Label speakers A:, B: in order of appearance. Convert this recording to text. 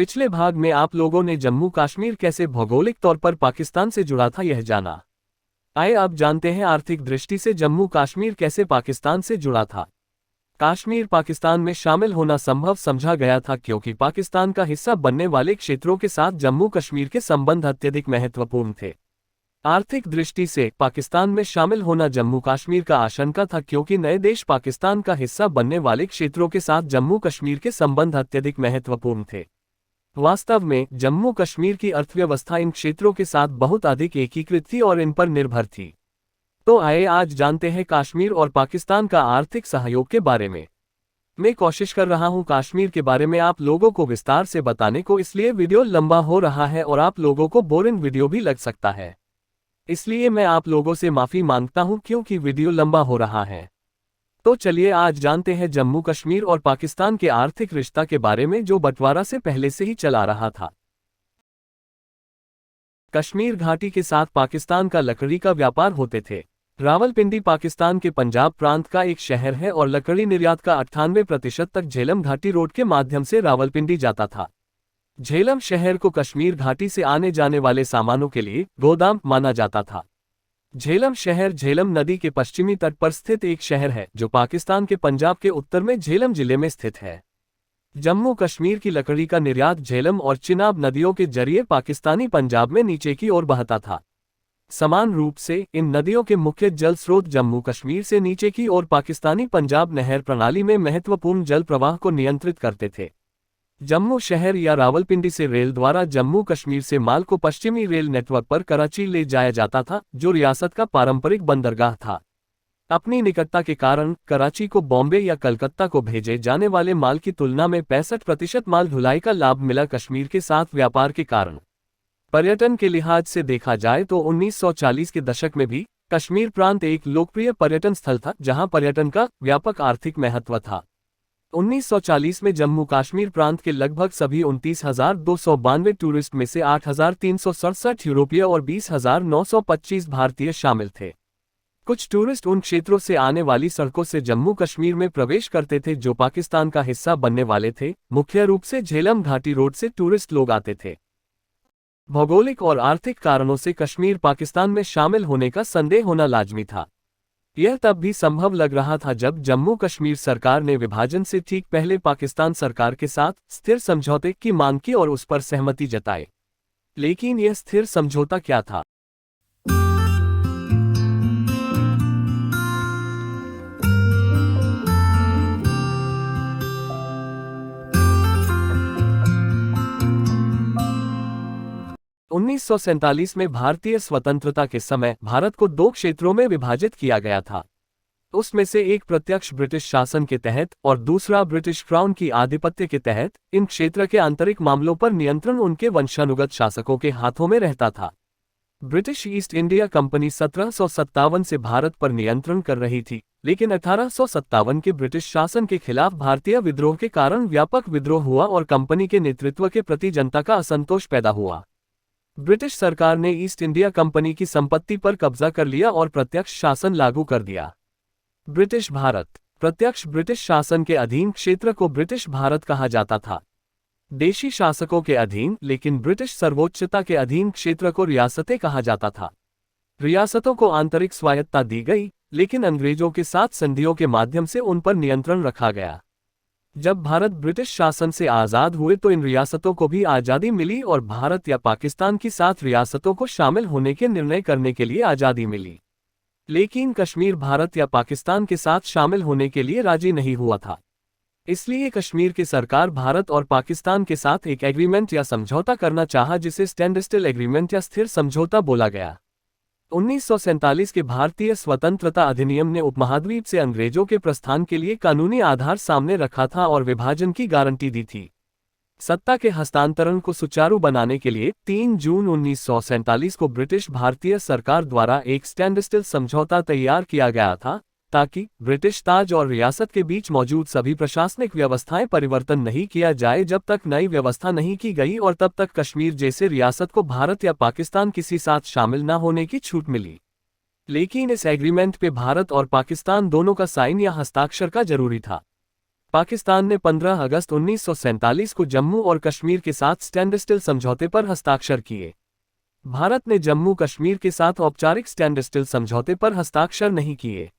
A: पिछले भाग में आप लोगों ने जम्मू कश्मीर कैसे भौगोलिक तौर पर पाकिस्तान से जुड़ा था यह जाना। आइए अब जानते हैं आर्थिक दृष्टि से जम्मू कश्मीर कैसे पाकिस्तान से जुड़ा था। कश्मीर पाकिस्तान में शामिल होना संभव समझा गया था क्योंकि पाकिस्तान का हिस्सा बनने वाले क्षेत्रों के साथ जम्मू कश्मीर के संबंध अत्यधिक महत्वपूर्ण थे। आर्थिक दृष्टि से पाकिस्तान में शामिल होना जम्मू कश्मीर का आशंका था क्योंकि नए देश पाकिस्तान का हिस्सा बनने वाले क्षेत्रों के साथ जम्मू कश्मीर के संबंध अत्यधिक महत्वपूर्ण थे। वास्तव में जम्मू कश्मीर की अर्थव्यवस्था इन क्षेत्रों के साथ बहुत अधिक एकीकृत थी और इन पर निर्भर थी। तो आइए आज जानते हैं कश्मीर और पाकिस्तान का आर्थिक सहयोग के बारे में। मैं कोशिश कर रहा हूं कश्मीर के बारे में आप लोगों को विस्तार से बताने को, इसलिए वीडियो लंबा हो रहा है और आप लोगों को बोरिंग वीडियो भी लग सकता है, इसलिए मैं आप लोगों से माफी मांगता हूं क्योंकि वीडियो लंबा हो रहा है। तो चलिए आज जानते हैं जम्मू कश्मीर और पाकिस्तान के आर्थिक रिश्ता के बारे में जो बंटवारा से पहले से ही चला रहा था। कश्मीर घाटी के साथ पाकिस्तान का लकड़ी का व्यापार होते थे। रावलपिंडी पाकिस्तान के पंजाब प्रांत का एक शहर है और लकड़ी निर्यात का 98% तक झेलम घाटी रोड के माध्यम से रावलपिंडी जाता था। झेलम शहर को कश्मीर घाटी से आने जाने वाले सामानों के लिए गोदाम माना जाता था। झेलम शहर झेलम नदी के पश्चिमी तट पर स्थित एक शहर है जो पाकिस्तान के पंजाब के उत्तर में झेलम जिले में स्थित है। जम्मू कश्मीर की लकड़ी का निर्यात झेलम और चिनाब नदियों के जरिए पाकिस्तानी पंजाब में नीचे की ओर बहता था। समान रूप से इन नदियों के मुख्य जल स्रोत जम्मू कश्मीर से नीचे की ओर पाकिस्तानी पंजाब नहर प्रणाली में महत्वपूर्ण जल प्रवाह को नियंत्रित करते थे। जम्मू शहर या रावलपिंडी से रेल द्वारा जम्मू कश्मीर से माल को पश्चिमी रेल नेटवर्क पर कराची ले जाया जाता था, जो रियासत का पारंपरिक बंदरगाह था। अपनी निकटता के कारण कराची को बॉम्बे या कलकत्ता को भेजे जाने वाले माल की तुलना में 65% माल ढुलाई का लाभ मिला। कश्मीर के साथ व्यापार के कारण पर्यटन के लिहाज से देखा जाए तो 1940 के दशक में भी कश्मीर प्रांत एक लोकप्रिय पर्यटन स्थल था जहां पर्यटन का व्यापक आर्थिक महत्व था। 1940 में जम्मू कश्मीर प्रांत के लगभग सभी 29,292 टूरिस्ट में से 8,367 यूरोपीय और 20,925 भारतीय शामिल थे। कुछ टूरिस्ट उन क्षेत्रों से आने वाली सड़कों से जम्मू कश्मीर में प्रवेश करते थे जो पाकिस्तान का हिस्सा बनने वाले थे। मुख्य रूप से झेलम घाटी रोड से टूरिस्ट लोग आते थे। भौगोलिक और आर्थिक कारणों से कश्मीर पाकिस्तान में शामिल होने का संदेह होना लाजमी था। यह तब भी संभव लग रहा था जब जम्मू कश्मीर सरकार ने विभाजन से ठीक पहले पाकिस्तान सरकार के साथ स्थिर समझौते की मांग की और उस पर सहमति जताई। लेकिन यह स्थिर समझौता क्या था? उन्नीस सौ सैंतालीस में भारतीय स्वतंत्रता के समय भारत को 2 क्षेत्रों में विभाजित किया गया था। उसमें से एक प्रत्यक्ष ब्रिटिश शासन के तहत और दूसरा ब्रिटिश क्राउन की आधिपत्य के तहत। इन क्षेत्र के आंतरिक मामलों पर नियंत्रण उनके वंशानुगत शासकों के हाथों में रहता था। ब्रिटिश ईस्ट इंडिया कंपनी 1757 से भारत पर नियंत्रण कर रही थी, लेकिन 1857 के ब्रिटिश शासन के खिलाफ भारतीय विद्रोह के कारण व्यापक विद्रोह हुआ और कंपनी के नेतृत्व के प्रति जनता का असंतोष पैदा हुआ। ब्रिटिश सरकार ने ईस्ट इंडिया कंपनी की संपत्ति पर कब्जा कर लिया और प्रत्यक्ष शासन लागू कर दिया। ब्रिटिश भारत प्रत्यक्ष ब्रिटिश शासन के अधीन क्षेत्र को ब्रिटिश भारत कहा जाता था। देशी शासकों के अधीन लेकिन ब्रिटिश सर्वोच्चता के अधीन क्षेत्र को रियासतें कहा जाता था। रियासतों को आंतरिक स्वायत्तता दी गई, लेकिन अंग्रेजों के साथ संधियों के माध्यम से उन पर नियंत्रण रखा गया। जब भारत ब्रिटिश शासन से आज़ाद हुए तो इन रियासतों को भी आज़ादी मिली और भारत या पाकिस्तान की 7 रियासतों को शामिल होने के निर्णय करने के लिए आज़ादी मिली। लेकिन कश्मीर भारत या पाकिस्तान के साथ शामिल होने के लिए राजी नहीं हुआ था। इसलिए कश्मीर की सरकार भारत और पाकिस्तान के साथ एक एग्रीमेंट या समझौता करना चाहा जिसे स्टैंडस्टिल एग्रीमेंट या स्थिर समझौता बोला गया। 1947 के भारतीय स्वतंत्रता अधिनियम ने उपमहाद्वीप से अंग्रेजों के प्रस्थान के लिए कानूनी आधार सामने रखा था और विभाजन की गारंटी दी थी। सत्ता के हस्तांतरण को सुचारू बनाने के लिए 3 जून 1947 को ब्रिटिश भारतीय सरकार द्वारा एक स्टैंडस्टिल समझौता तैयार किया गया था, ताकि ब्रिटिश ताज और रियासत के बीच मौजूद सभी प्रशासनिक व्यवस्थाएं परिवर्तन नहीं किया जाए जब तक नई व्यवस्था नहीं की गई और तब तक कश्मीर जैसे रियासत को भारत या पाकिस्तान किसी साथ शामिल न होने की छूट मिली। लेकिन इस एग्रीमेंट पे भारत और पाकिस्तान दोनों का साइन या हस्ताक्षर का जरूरी था। पाकिस्तान ने 15 अगस्त 1947 को जम्मू और कश्मीर के साथ स्टैंड स्टिल समझौते पर हस्ताक्षर किए। भारत ने जम्मू कश्मीर के साथ औपचारिक स्टैंड स्टिल समझौते पर हस्ताक्षर नहीं किए।